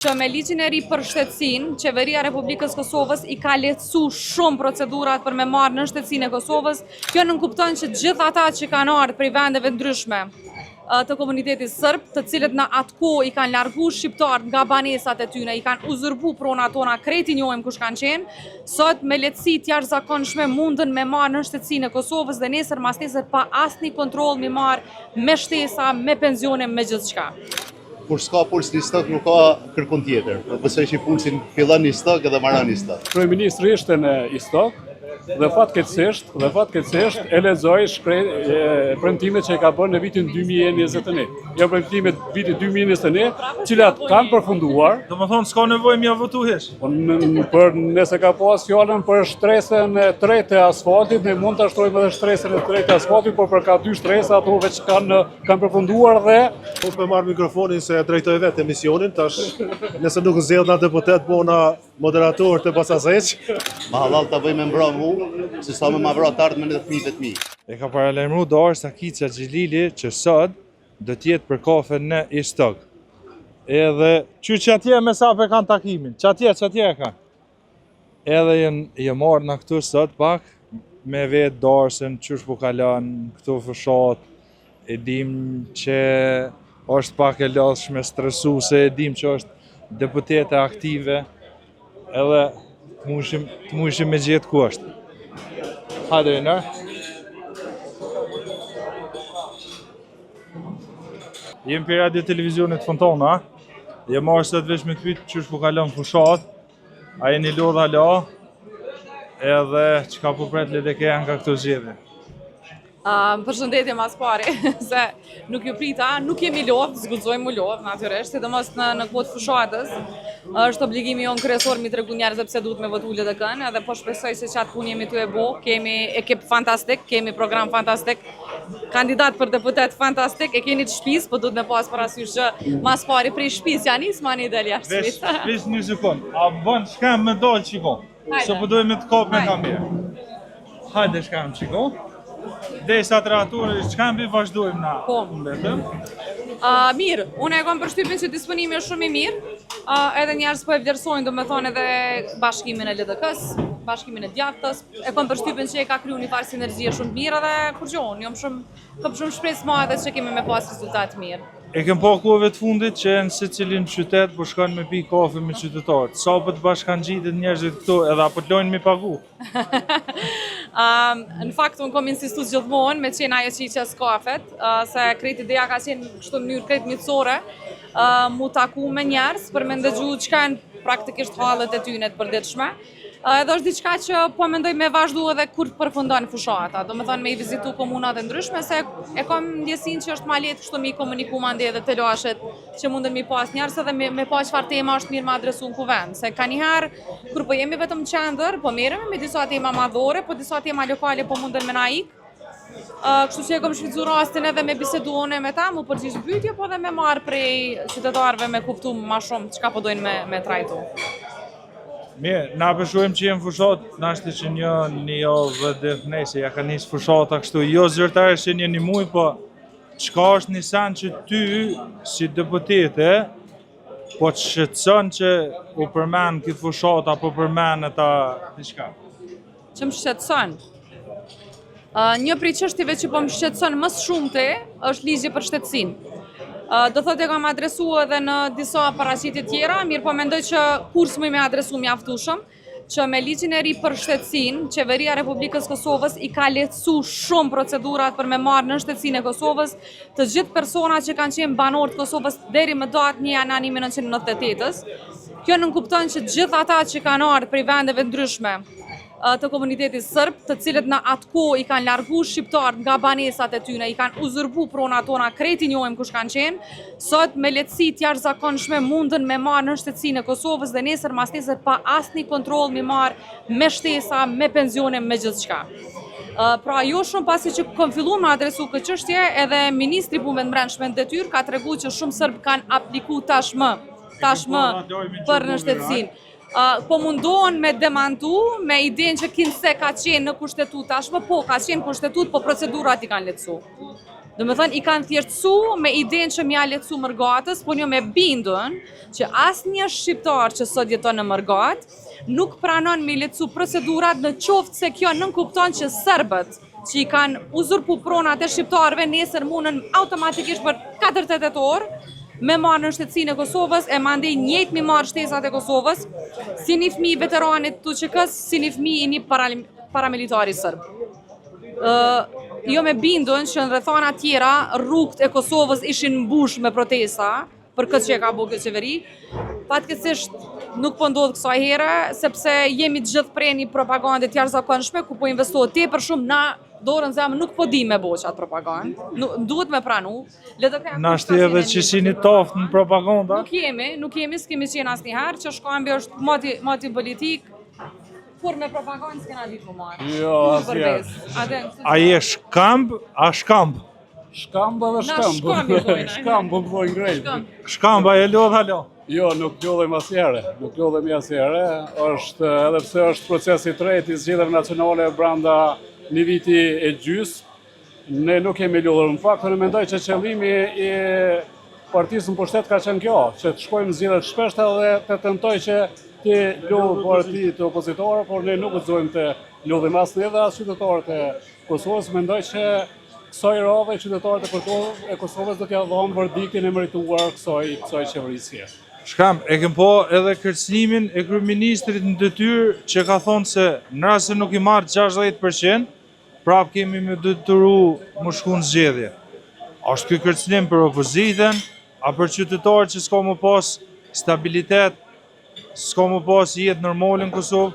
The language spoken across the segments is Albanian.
Që me ligjin e ri për shtetësinë, Qeveria e Republikës Kosovës i ka lehtësu shumë procedurat për me marrë në shtetësinë e Kosovës. Kjo nënkupton që gjithë ata që kanë ardhur prej vendeve ndryshme të komunitetit sërb, të cilët në atë kohë i kanë largu shqiptarët nga banesat e tyre, i kanë uzurpu prona tona, krejt i njohim kush kanë qenë, sot me lehtësi të jashtëzakonshme mundën me marrë në shtetësinë e Kosovës dhe nesër mas nesër pa asnjë kontroll mi marrë me shtesa, me pensione, me gjithçka. Kur s'ka puls një stok, nuk ka kërkun tjetër. Pëse që pulsin fillon një stok edhe maran një stok. Kryeministri ishte në stok dhe fatkeqësisht e lexoi premtimet që e ka bërë në vitin 2021. Jo premtimet vitit 2021, cilat kanë përfunduar. Domethënë s'ka nevojë mja votuhesh. Për nëse ka pas fjalën për shtresën e tretë e asfaltit, ne mund ta shtrojmë edhe shtresën e tretë e asfaltit, por për ka dy shtresa ato veç kanë përfunduar dhe po me marr mikrofonin se drejtoj vetë emisionin, tash nëse nuk zgjedh na deputet bona moderator të pasazeq. Ma halal ta bëjmë mbra mu, se sa me ma vra të ardhme në fëmijët e mi. E ka paralajmëruar Doris Sakicia Xhelili që sot do të jetë për kafe në Istok. Edhe që atje me sa për kanë takimin, që atje e kanë. Edhe jë marrë në këtu sot pak me vetë Dorisën, qysh po kalon këtu fshat, e dim që është pak e lodhshme, stresuse, e dim që është deputete aktive, edhe të mushim me gjithë ku është. Hajde, në? Jem për radio televizionit Fontana, jem marrë sot veç me të pytë qysh po kalon fushat, a jeni lodha la, edhe qka po pret le dhe keja nga këto zgjedhje. Përshëndetje mas pari, se nuk ju prita, nuk jemi lodhë, zgudzojmë mu lodhë, natyresht, sidomos në kvotë fushatës. Është obligimi jonë kryesor mi tregu njerëzve pse duhet me votu LDK-n, edhe po shpresoj se qatë punë jemi tu e bo, kemi ekip fantastik, kemi program fantastik, kandidat për deputet fantastik, e keni të shpis, po duhet me pas parasysh që mas pari prej shpis janë isë ma një del jashtë shpis. Vesh një sekund, a bën shkem me dollë qikon, se po dojmë të kap me kamjerë. Hajde shkem qikon. Dhe sa të raturë, shkambi vazhdojmë na mbetëm? Mirë, unë e kom përshtypin që disponimi është shumë i mirë, edhe njerëz po e vlerësojnë do me thonë edhe bashkimin e LDK-s, bashkimin e djathtës, e kom përshtypin që e ka kryu një farë sinergjie shumë mirë edhe kur gjohën, jom shumë shpresë ma edhe që kemi me pas rezultat mirë. E kem pa kohëve të fundit që në secilin qytet po shkon me pi kafe me qytetarët. Sa po të bashkangjitet njerëzit këtu edhe apo të lojnë me pagu? Në fakt unë kom insistu gjithmonë me qenë ajo që i qes kafet, se krejt ideja ka qenë kështu në mënyrë krejt mitësore, mu taku me njerëz për me ndëgju çka janë praktikisht hallet e tyre të përditshme. Edhe është diçka që po mendoj me vazhdu edhe kur përfundon fushata, do me thonë me i vizitu komunat e ndryshme, se e kam ndjesin që është ma letë kështu mi komuniku mande edhe të lashet që mundën mi pas njerës edhe me pas çfarë tema është mirë ma adresu në kuvend. Se ka njëherë, kur po jemi vetëm qendër, po merremi me disa tema madhore, po disa tema lokale po mundën me na ikë. Kështu që e kom shfrytzu rastin edhe me biseduone me ta, mu përgjish pyetje, po dhe me marrë prej qytetarëve me kuptu ma shumë çka po dojnë me trajtu. Mirë, na përshojmë që jemë fushat, nashti që një javë dhe nese, ja ka njësë fushata kështu, jo zyrtare që një muj, po qka është një sen që ty, si deputete, po të shqetëson që u përmen këtë fushat, apo përmen e ta diçka? Që më shqetëson? Një prej çështjeve që po më shqetëson më shumëte është ligji për shtetësinë. Do thotë e kam adresu edhe në disa paraqitje tjera, mirë po mendoj që kur s'më me adresu mjaftueshëm, që me ligjin e ri për shtetësinë, Qeveria e Republikës Kosovës i ka lehtësu shumë procedurat për me marrë në shtetësinë e Kosovës të gjithë persona që kanë qenë banor të Kosovës deri më datë 1 janari 1998-s. Kjo nënkupton që gjithë ata që kanë ardhur prej vendeve ndryshme të komunitetit sërb, të cilët në atë kohë i kanë largu shqiptarët nga banesat e tyre, i kanë uzurpu prona tona, krejt i njohim kush kanë qenë, sot me lehtësi të jashtëzakonshme mundën me marrë në shtetësinë e Kosovës dhe nesër mas nesër pa asnjë kontroll mi marrë me shtesa, me pensione, me gjithçka. Pra jo shumë pasi që kom fillu me adresu këtë çështje, edhe Ministri i Punëve të Brendshme në detyrë ka tregu që shumë serb kanë apliku tashmë për në shtetësinë. Po mundohen me demantu, me idenë që kinë se ka qenë në kushtetut tashmë, po ka qenë kushtetut, po procedurat i kanë lehtësu. Do me thënë, i kanë thjeshtësu me idenë që mja lehtësu Mërgatës, por jo me bindën që asnjë shqiptar që sot jeton në Mërgatë nuk pranon me lehtësu procedurat në qoftë se kjo nënkupton që serbët që i kanë uzurpu pronat e shqiptarëve nesër mundën automatikisht për 48 orë me marrë në shtetësinë e Kosovës e mandej njëjtë mi marrë shtesat e Kosovës si një fëmijë veteranit TUÇK-s, si një fëmijë i një paramilitari serb. Jo me bindën që në rrethana tjera rrugët e Kosovës ishin mbush me protesta për këtë që e ka bërë kjo qeveri. Fatkeqësisht nuk po ndodh kësaj here, sepse jemi të gjithë prej një propagande të jashtëzakonshme ku po investohet tepër shumë na dorën zemë nuk po di me bo qatë propagandë, duhet me pranu. Na shti edhe që shini toftë në propaganda? Nuk jemi, s'kemi qenë asnjëherë, që shkambi është mati politik, kur me propagandë s'kena ditë më marë. Jo, asnjëherë. A je shkamb, a shkamb? Shkamb edhe shkamb. Na shkambi bojnë. Shkamb më bojnë grejt. Shkamb, a je lodh halo? Jo, nuk lodhem asnjëherë, nuk lodhem asnjëherë. Është edhe pse është procesi i tretë i zgjedhjeve nacionale brenda një viti e gjys, ne nuk kemi lodhur. Në fakt, unë mendoj që qëllimi i partisë në pushtet ka qenë kjo, që të shkojmë zgjedhje të shpeshta dhe të tentoj që të lodhë partitë opozitore, por ne nuk guxojmë të lodhim as ne dhe as qytetarët e Kosovës. Mendoj që kësaj rave qytetarët e Kosovës do t'ia dhënë verdiktin e merituar kësaj qeverisje. Shkamb, e kem po edhe kërcënimin e kryeministrit në detyrë që ka thonë se në rast se nuk i marrë 60%, prap kemi me detyru më shku në zgjedhje. Është ky kërcënim për opozitën, a për qytetarët që s'ka më pas stabilitet, s'ka më pas jetë normale në Kosovë?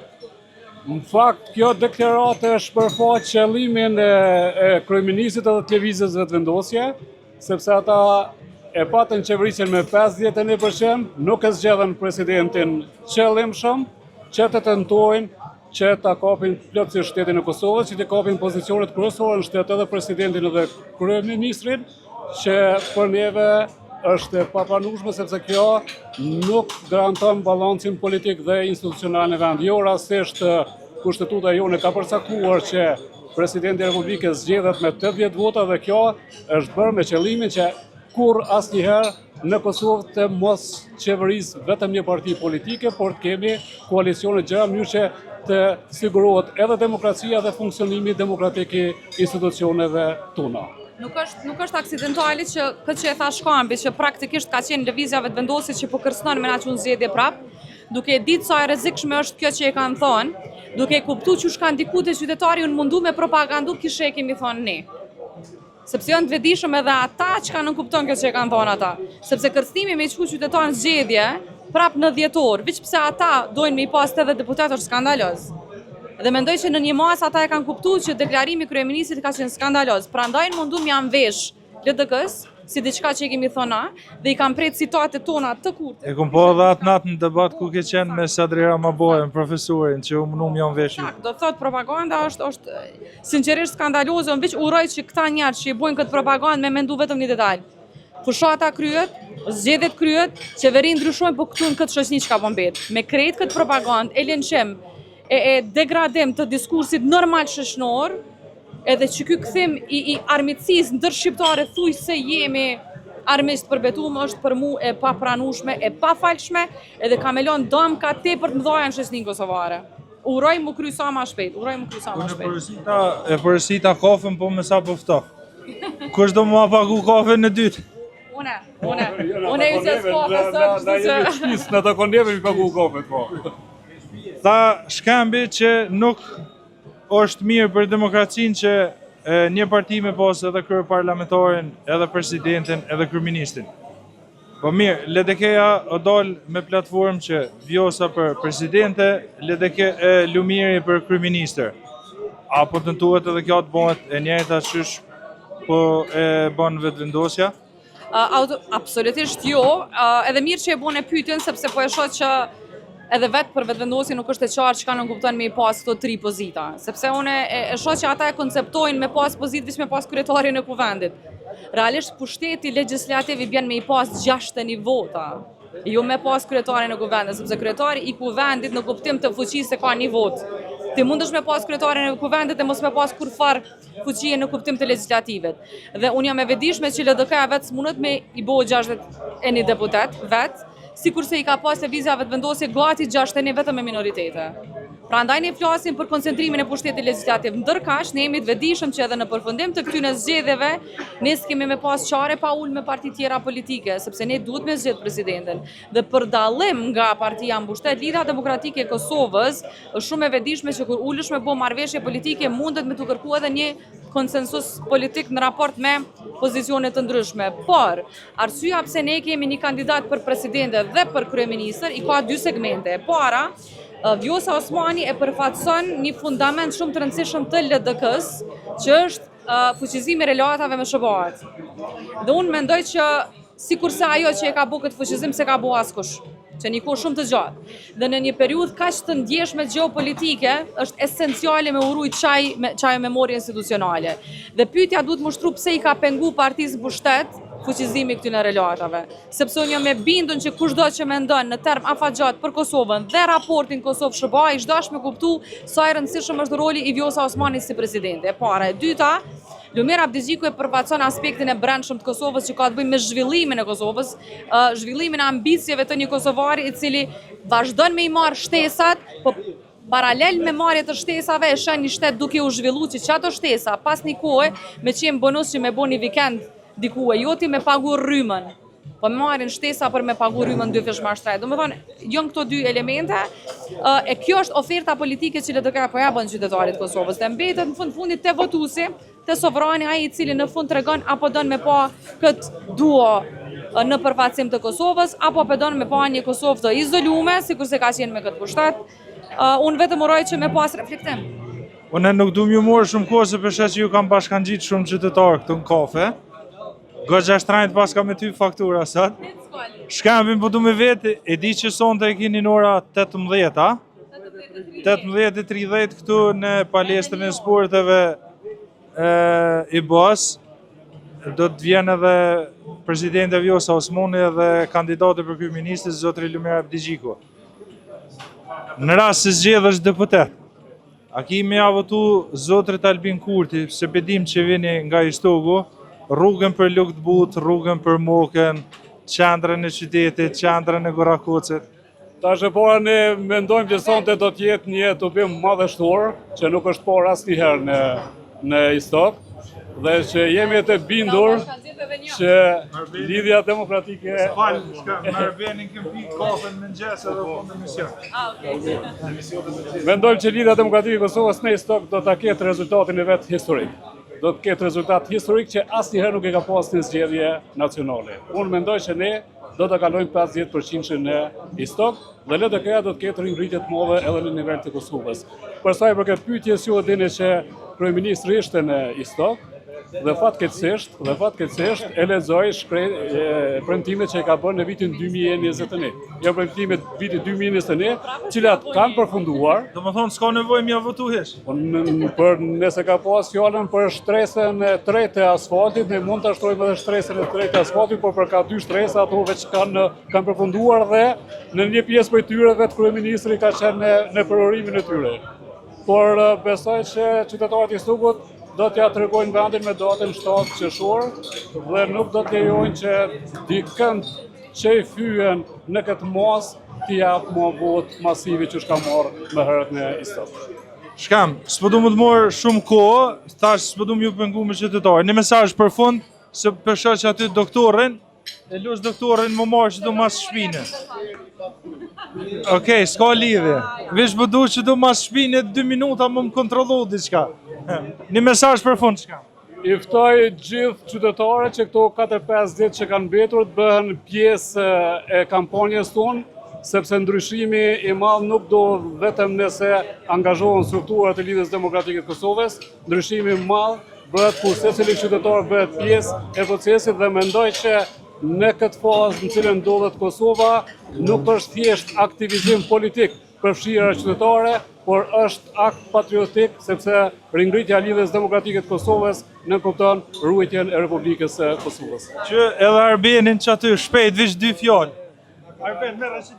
Në fakt, kjo deklaratë është përfaq qëllimin e kryeministit edhe të lëvizjes vetëvendosje, sepse ata e patën qeverisjen me 51%, nuk e zgjedhën presidentin qëllimshëm, që të tentojnë që ta kapin plotësisht shtetin e Kosovës, që të kapin pozicionet kryesore në shtet edhe presidentin edhe kryeministrin, që për neve është e papranueshme sepse kjo nuk garanton balancin politik dhe institucional në vend. Jo rastisht kushtetuta jone ka përcaktuar që presidenti i Republikës zgjedhet me 80 vota dhe kjo është bërë me qëllimin që kur asnjëherë në Kosovë të mos qeverisë vetëm një parti politike, por të kemi koalicione gjëra mënyrë që të sigurohet edhe demokracia dhe funksionimi demokratik i institucioneve tona. Nuk është aksidentali që këtë që e tha Shkambi, që praktikisht ka qenë lëvizja vetëvendosje që po kërcënon me na çun zgjedhje prap, duke ditë sa e rrezikshme është kjo që e kanë thonë, duke kuptuar që shka ndiku te qytetari unë mundu me propagandu kishe e kemi thonë ne. Sepse janë të vetëdijshëm edhe ata që kanë nënkupton kjo që e kanë thonë ata. Sepse kërcënimi me çku qytetarë në zgjedhje prap në 10 orë, veç pse ata dojnë me i pas 80 deputatë është skandaloz. Dhe mendoj që në një masë ata e kanë kuptuar që deklarimi i kryeministit ka qenë skandaloz. Prandaj mundum janë vesh LDK-s, si diçka që i kemi thonë na, dhe i kanë pret citatet tona të kurtë. E kom po edhe atë natë në debat ku ke qenë me Sadri Ramabojën, profesorin, që unë janë vesh ju. Do thot propaganda është sinqerisht skandaloze, unë veç uroj që këta njerëz që i bojnë këtë propagandë me mendu vetëm një detaj. Fushata kryet, zgjedhjet kryet, qeverinë ndryshojnë, po këtu në këtë shoqëni çka po mbet. Me krejt këtë propagandë, e lënçem, e degradim të diskursit normal shoqënor, edhe që ky kthim i armiqësisë ndër shqiptarë thuj se jemi armiqtë përbetuar është për mua e papranueshme, e pafalshme, edhe ka me lënë dëmka tepër të mëdha në shoqëninë kosovare. Uroj mu kry sa më shpejt, E përësita kafën, po me sa po ftoh. Kush do mua pagu kafën në dytë? Une ju që s'kafë sot, Na jemi shtëpisë, na takon neve mi pagu kafën, po. Tha Shkambi që nuk është mirë për demokracinë që një parti me pas edhe kryeparlamentarin, edhe presidentin, edhe kryeministrin. Po mirë, LDK-ja o dal me platformë që Vjosa për presidente, Lumiri për kryeministër. Apo tentuhet edhe kjo të bëhet e njëjta qysh po e bën vetëvendosja? Absolutisht jo, edhe mirë që e bën e pyetjen sepse po e shoh që edhe vetë për vetëvendosje nuk është e qartë çka nuk kupton me i pas këto 3 pozita, sepse unë e shoh që ata e konceptojnë me pas pozitë veç me pas kryetarin e kuvendit. Realisht pushteti legjislativ i bën me i pas 60 vota, jo me pas kryetarin e kuvendit, sepse kryetari i kuvendit në kuptim të fuqisë ka 1 votë. Ti mundesh me pas kryetarin e kuvendit e mos me pas kurfar fuqie në kuptim të legislativet. Dhe unë jam e vetëdijshme që LDK vetë s'mundet me i bëu 61 deputet vetë, sikurse i ka pas lëvizjave të vendosje gati 61 vetëm me minoritete. Prandaj ne flasim për koncentrimin e pushtetit legjislativ. Ndërkaq ne jemi të vetëdijshëm që edhe në përfundim të këtyre zgjedhjeve ne s'kemi me pas çare pa ul me parti tjera politike, sepse ne duhet me zgjedh presidentin. Dhe për dallim nga partia mbështet Lidhja Demokratike e Kosovës, është shumë e vetëdijshme që kur ulesh me bë marrëveshje politike mundet me të kërkuar edhe një konsensus politik në raport me pozicione të ndryshme. Por, arsyeja pse ne kemi një kandidat për presidente dhe për kryeministër i ka dy segmente. Para, Vjosa Osmani e përfaqëson një fundament shumë të rëndësishëm të LDK-s, që është fuqizimi i relatave me SBA-t. Dhe unë mendoj që sikurse ajo që e ka bërë këtë fuqizim se ka bërë askush, që një kohë shumë të gjatë. Dhe në një periudhë kaq të ndjeshme gjeopolitike, është esenciale me urujt çaj memorie institucionale. Dhe pyetja duhet mushtru pse i ka pengu partisë mbështet fuqizimi këtyre relatave. Sepse unë jam e bindur që kushdo që mendon në term afatgjat për Kosovën dhe raportin Kosovë-SBA, i çdash me kuptu sa i rëndësishëm është roli i Vjosa Osmanit si presidente. E para. E dyta, Lumir Abdixhiku e përfaqëson aspektin e brendshëm të Kosovës që ka të bëjë me zhvillimin e Kosovës, zhvillimin e ambicjeve të një kosovari i cili vazhdon me i marrë shtesat, po paralel me marrje të shtesave e shën një shtet duke u zhvilluar që çato shtesa pas një kohe me qenë bonus që me bën një vikend diku e joti me pagu rrymën, po me marrin shtesa për me pagu rrymën dy fish mashtraj. Do me thonë, janë këto dy elemente, e kjo është oferta politike që LDK po ja bën qytetarit Kosovës. Dhe mbetet në fundit te votuesi, te sovrani, ai i cili në fund tregon apo don me pa këtë duo në përfaqësim të Kosovës, apo po don me pa një Kosovë të izoluar, sikurse ka qenë me këtë pushtet. Unë vetëm uroj që me pas reflektim. Unë nuk du m'ju morë shumë kohë se përshë që ju kam bashkangjit shumë qytetarë këtu në kafe. Goxha shtrajnë pas ka me ty faktura sot. Shkambin po du me vetë, e di që sonte e kini në ora 18, 18:30 këtu në palestrën e sporteve i BOS. Do të vjen edhe presidente Vjosa Osmani dhe kandidati për kryeministër zotri Lumir Abdixhiku. Në rast se zgjedhësh deputet, a kimi ja votu zotrit Albin Kurti, se bedim që vini nga Istogu, rrugën për Lugtbut, rrugën për Mokën, qendrën e qytetit, qendrën e Gorakocit. Tash e para ne mendojmë që sonte do të jetë një tupim madhështor, që nuk është por asnjëherë në Istok, dhe që jemi të bindur që Lidhja Demokratike mendojmë që Lidhja Demokratike e Kosovës në Istok do ta ketë rezultatin e vet historik. Do të ketë rezultat historik që asnjëherë nuk e ka pas në zgjedhje nacionale. Unë mendoj që ne do të kalojmë 50% në Istok dhe LDK do të ketë rritje të mëdha edhe në nivel të Kosovës. Për sa i përket pyetjes ju e dini që kryeministri ishte në Istok dhe fatkeqësisht e lexoj premtimet që e ka bërë në vitin 2021. Jo premtimet vitit 2021, cilat kanë përfunduar. Do më thonë s'ka nevojë mja votuhesh. Për nëse ka pas fjallën për shtresën e tretë e asfaltit, ne mund të shtrojmë edhe shtresën e tretë e asfaltit, por për ka dy shtresa ato veç kanë përfunduar dhe në një pjesë për tyre vetë kryeministri ka qenë në përorimin e tyre. Por besoj që qytetarët i Istogut do t'ja tregojnë vendin me datën 7 qershor dhe nuk do t'lejojnë që dikënd që i fyen në këtë mos t'i jap më vot masivi që shka marrë më herët në Istok. Shkam, s'po du më të morë shumë kohë, thash s'po du më ju pengu me qytetarë. Një mesazh për fund, se përshë që aty doktorin, e lush doktorin më marrë që du mas shpine. Okej, s'ka lidhje. Vish po du që du mas shpine 2 minuta më kontrollu diçka. Një mesazh për fund shka. I ftoj gjithë qytetarët që këto 4-5 ditë që kanë mbetur të bëhen pjesë e kampanjës tonë, sepse ndryshimi i madh nuk do vetëm nëse angazhohen strukturat e Lidhjes Demokratike të Kosovës, ndryshimi i madh bëhet kur secili qytetar bëhet pjesë e procesit dhe mendoj që në këtë fazë në cilën ndodhet Kosova nuk është thjesht aktivizim politik për fshira qytetare, por është akt patriotik sepse ringritja e Lidhjes Demokratike të Kosovës nënkupton ruajtjen e Republikës së Kosovës. Që edhe Arbenin që aty shpejt vish 2 fjallë. Arben, merë që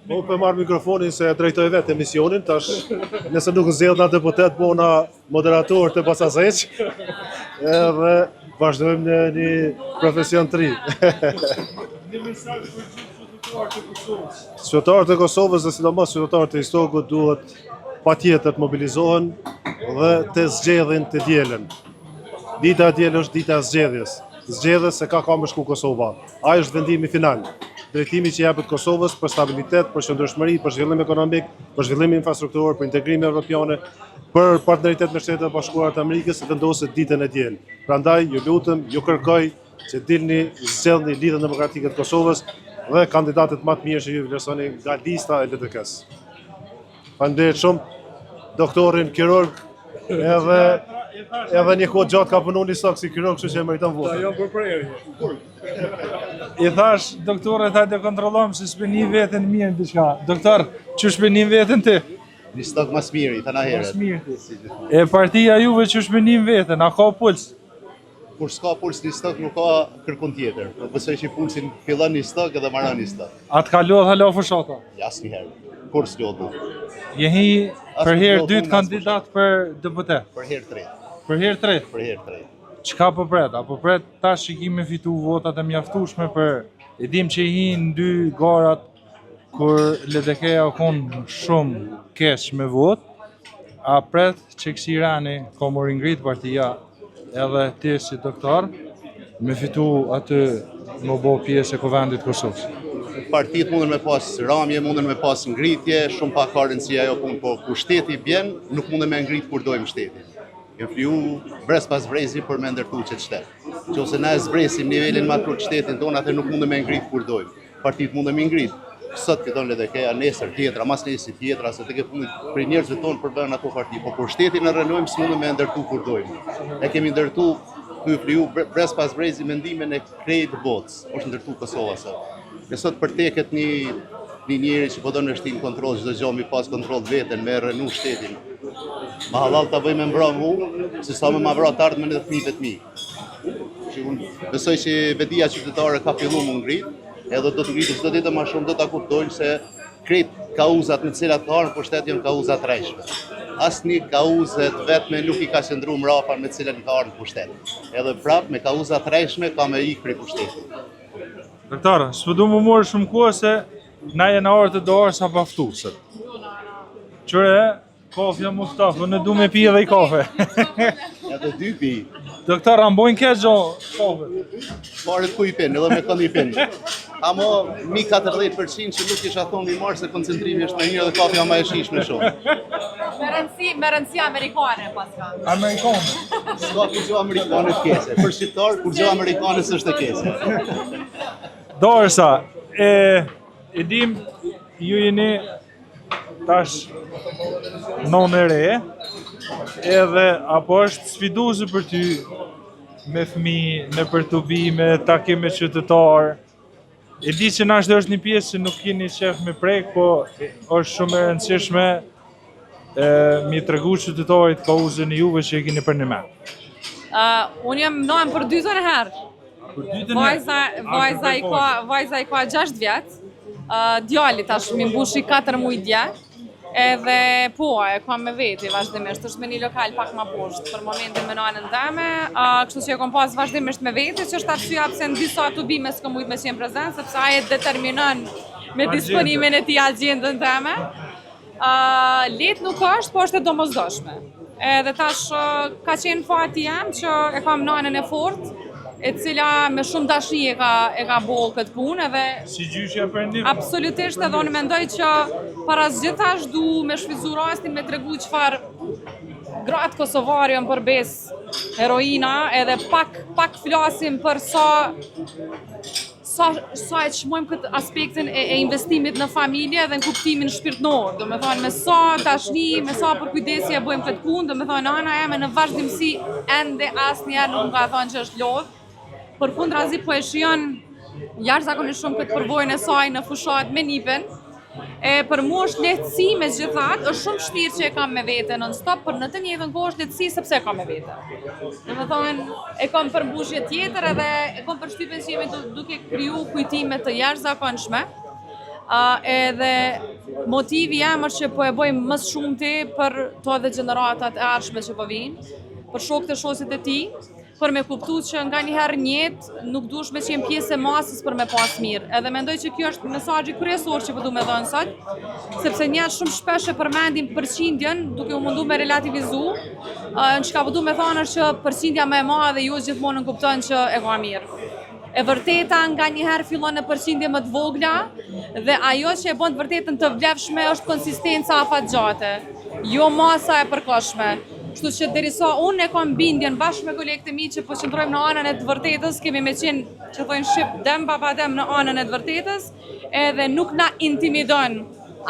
Po për marrë mikrofonin se drejtoj vetë emisionin, tash nëse nuk zgjedh na deputet, bona moderator të pasazeq, edhe vazhdojmë në një profesion të ri. Qytetarët e Kosovës dhe sidomos qytetarët e Istogut duhet patjetër të mobilizohen dhe të zgjedhin të dielën. Dita e dielën është dita e zgjedhjes. Zgjedhjes se ka më shku Kosova. Ai është vendimi final. Drejtimi që japet Kosovës për stabilitet, për qëndrueshmëri, për zhvillim ekonomik, për zhvillim infrastrukturor, për integrim evropiane, për partneritet me Shtetet e Bashkuara të Amerikës, vendoset ditën e diel. Prandaj ju lutem, ju kërkoj që dilni, zgjedhni Lidhjen Demokratike të Kosovës dhe kandidatët më të mirë që ju vlerësoni nga lista e LDK-s. Faleminderit shumë, doktorin kirurg, edhe një kohë gjatë ka punu një stokë si kirurg, kështu që e meriton votën. Jo për prerje. I thash, doktoret, hajde kontrollojmë se s'penim veten mirë diçka. Doktor, që shpenim veten ti? Një stok mas miri, të na heret. Mas mirë. E partia juve që shpenim veten, a ka puls? Kur s'ka puls një stok, nuk ka kërkun tjetër. Besoj që pulsin fillon një stok edhe maron një stok. A të ka lodh hala fshata? Asnjëherë. Kur s'lodhu. Jehi për herë dytë kandidat për deputet. Për herë tretë. Për herë tretë. Për herë tretë. Çka po pret? Apo pret tash që kemi fitu votat e mjaftueshme për e dim që hin dy garat kur LDK-ja kon shumë keq me vot, a pret që Kësirani ka mori ngrit partia edhe ti si doktor me fitu atë më bo pjesë e Kuvendit Kosovës. Partitë mundën me pas ramje, mundën me pas ngritje, shumë pak ka rëndësia ajo punë, po kur shteti bjen, nuk mundën me ngrit kur dojmë shtetin. Jem fliju brez pas brezi për me ndërtu qëtë shtet. Që ose na e zbresim nivelin ma të qëtetin tonë, atër nuk mundën me ngrit kur dojmë. Partitë mundën me ngrit. Sot fiton LDK-ja, nesër tjetra, mas nesi tjetra, se të ke punit për njerëzve tonë për bërën ato parti, po kur shtetin në rënojmë, s'mundën me ndërtu kur dojmë. E kemi ndërtu, të fliju brez pas brezi mendimin e krejt botës, është ndërtu Kosova sot. E sot përteket një njeri që po do në shtin kontrol, çdo gjë mi pas kontrol veten, me rënu shtetin. Ma halal ta bëjmë mbra mu, se sa me ma vra të ardhmen edhe fëmijët e mi. Që unë besoj që vedia qytetare ka fillu më ngrit, edhe do të ngritë çdo ditë më shumë, do ta kuptojnë se krejt kauzat në cilat ka ardhur pushtet janë kauzat rrejshme. Asnjë kauzet vetme nuk i ka qëndruar mrapa me të cilën ka ardhur pushtet. Edhe prap me kauzat rrejshme ka me ikë prej pushtetit. Doktor, s'po du më morë shumë kohë se na jena orë të dorë sa paftusët. Qëre, kofja Mustafa, në du me pi edhe i kafe. Edhe dy pi. Doktor, a mbojnë keq gjo kafe? Paret ku i pinë, edhe me kënd i pinë. Amo, mi 40% që nuk isha thonë i marë se koncentrimi është me një dhe kafja ma e shishme shumë. Me rëndësi amerikane pas ka. Amerikane. S'ka kur gjë amerikane të kese. Për shqiptar, kur gjë amerikane s'është të kese. Dorësa, e dim, ju jeni tash nonë e re, edhe apo është sfiduese për ty me fëmijë, me përtubime, takim me qytetar. E di që na është një pjesë që nuk keni qef me prek, po është shumë e rëndësishme mi tregu qytetarit kauzën e juve që e keni për një me. Unë jam nëmë për 2 herë. Vajza i ka 6 vjetë, djali tash mi mbushi 4 muj dje, edhe po, e kam me veti vazhdimisht, është me një lokal pak ma poshtë, për momentin me nënën deme, kështu që e kam pas vazhdimisht me veti, që është arsyeja pse në disa tubime s'kam mujt me qenë prezent, sepse ai e determinon me disponimin e tij agjendën teme. Let nuk është, po është e domosdoshme. Edhe tash ka qenë fati jam që e kam nënën e fortë, e cila me shumë dashni e ka bollë këtë punë edhe... Si gjyqja për ndim? Absolutisht, edhe unë mendoj që para zgjithash du me shvizu rastin me tregu çfarë gratë kosovarë janë përbes heroina, edhe pak flasim për sa e çmojmë këtë aspektin e investimit në familje dhe në kuptimin shpirtëror. Do me thonë, me sa dashni, me sa përkujdesje bëjmë këtë punë, do me thonë, ana jeme në vazhdimsi ende asnjëherë nuk ka thonë që është lodh. Përkundrazi po e shijon jashtëzakonisht shumë këtë përvojën e saj në fushat me nipën. Për mua është lehtësi me gjithat, është shumë vështirë që e kam me vete non-stop, për në të njëjtën kohë është lehtësi sepse e kam me vete. Domethënë, e kam përmbushje tjetër edhe e kam përshtypjen që jemi duke kriju kujtime të jashtëzakonshme. Edhe motivi jam është që po e bëjmë më shumëti për to dhe gjeneratat e ardhshme që po vinë, për shokët e shoqet e tij, për me kuptu që nga njëherë njetë nuk dush me qenë pjesë e masës për me pas mirë. Edhe mendoj që kjo është mesazhi kryesor që po du me dhënë sot, sepse njerëzit shumë shpesh e përmendim përqindjen duke u mundu me relativizu, në çka po du me thonë është që përqindja më e madhe ju gjithmonë kupton që e ka mirë. E vërteta nga njëherë fillon në përqindje më të vogla dhe ajo që e bën të vërtetën të vlefshme është konsistenca afatgjate, jo masa e përkohshme. Kështu që derisa unë e kam bindjen bashkë me kolegët e mi që po qëndrojmë në anën e të vërtetës, kemi me qenë që thojnë shqip dem baba dem në anën e të vërtetës, edhe nuk na intimidon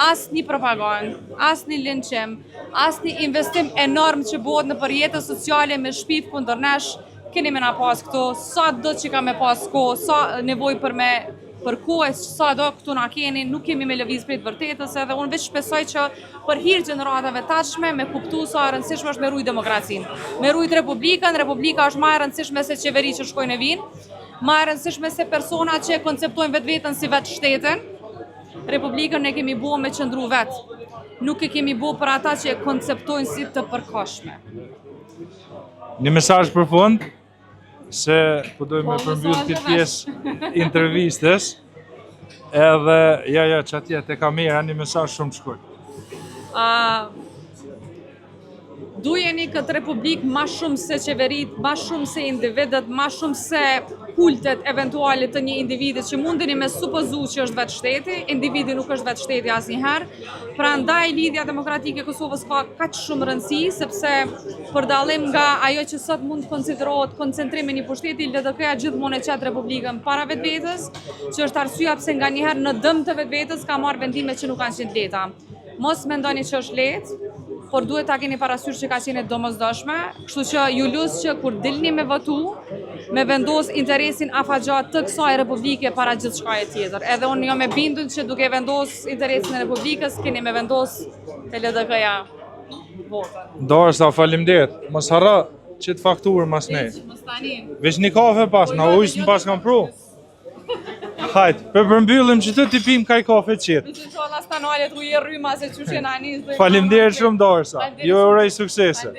asë një propagandë, asë një linqim, asë një investim enorm që bëhet në përjetës sociale me shpif kundër nesh, keni me na pas këto, sa do që ka me pas ko, sa nevoj për kohë, sa do këtu na keni, nuk kemi me lëviz për të vërtetës, edhe unë veç shpresoj që për hir gjeneratave tashme me kuptu sa rëndësishme është me rujt demokracinë, me rujt republikën, republika është më e rëndësishme se qeveri që shkojnë e vinë, më e rëndësishme se persona që konceptojnë vetveten si vetë shtetin. Republikën ne kemi bu me qëndru vetë, nuk e kemi bu për ata që e konceptojnë si të përkohshme. Një mesazh për fund, se po dojmë me përmbyll këtë pjesë intervistës, edhe ja çatje te kamera një mesazh shumë shkurt. Dujeni këtë republik ma shumë se qeverit, ma shumë se individet, ma shumë se kultet eventuale të një individit që mundeni me supozu që është vetë shteti, individi nuk është vetë shteti asnjëherë. Prandaj lidhja demokratike e Kosovës ka kaq shumë rëndësi, sepse për dallim nga ajo që sot mund të konsiderohet koncentrimi i një pushteti, LDK-ja gjithmonë e qet republikën para vetvetes, që është arsyeja pse nganjëherë në dëm të vetvetes ka marrë vendime që nuk kanë qenë lehta. Mos mendoni që është lehtë, por duhet ta keni parasysh që ka qenë domosdoshme, kështu që ju lutem që kur dilni me votu, me vendos interesin afatgjat të kësaj republike para gjithçka tjetër. Edhe unë jam e bindur që duke vendos interesin e republikës, keni me vendos te LDK-ja votën. Dorsa, faleminderit. Mos harro çet fakturë mas ne. Mos tani. Veç një kafe pas, na ujë pas kam pru. Hajt, përmbyllim që të tipim kaj kafe qetë. Inshallah stanolet u je rryma se çuçi na nis. Faleminderit shumë Dorsa. Ju uroj suksese.